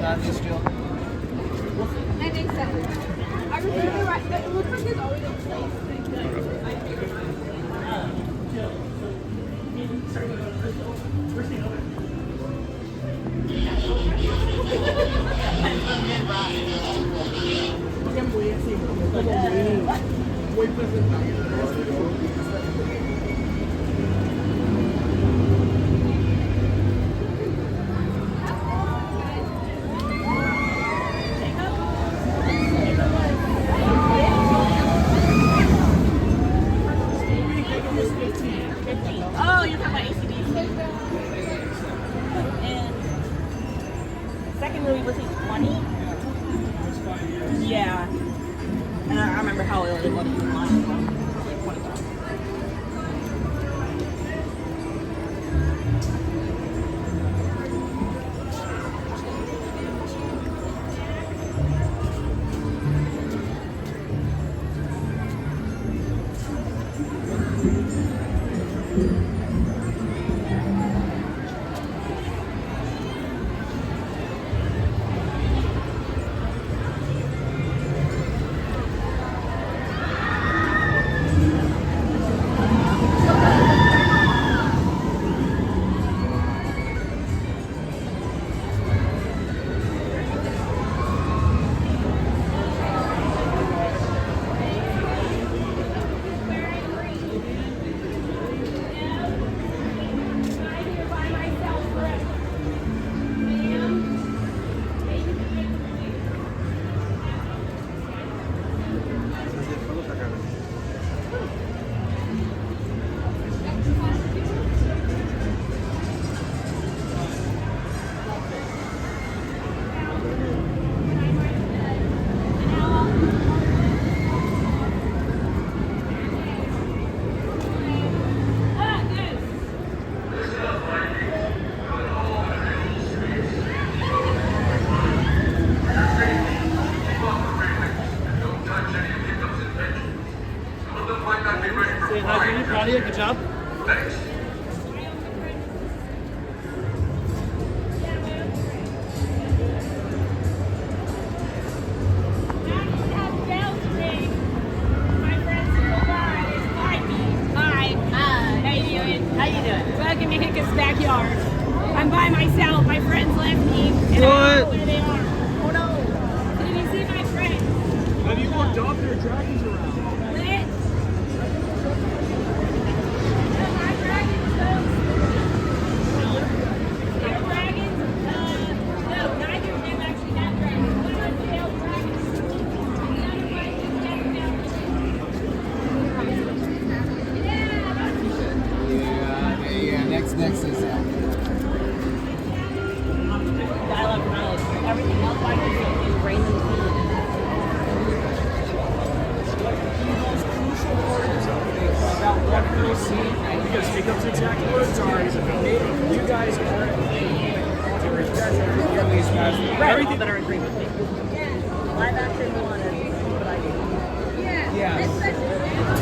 that is still. I think so. I remember right. It looks like there's always a place. Oh, you're talking about ACDC. And second movie was he 20? Yeah. And I remember how it was in line. Like 25. Saying hi, Judy. Proud of you. Good job. Thanks. How you doing? Welcome to Hiccups Backyard. I'm by myself. My friends left me. And I don't know where they are. Oh no. Did you see my friends? Have you looked up? There are dragons around. Lit. No, my dragons, folks. They're dragons. No, neither of them actually have dragons. One of them failed dragons. The other one is death Yeah. Next is I love Ronald. Everything else I can do is bring them to about what you'll see, because Jacob's exact words are, you guys are everything that are in agreement with me. Live action one and what I do. Yeah. Yeah.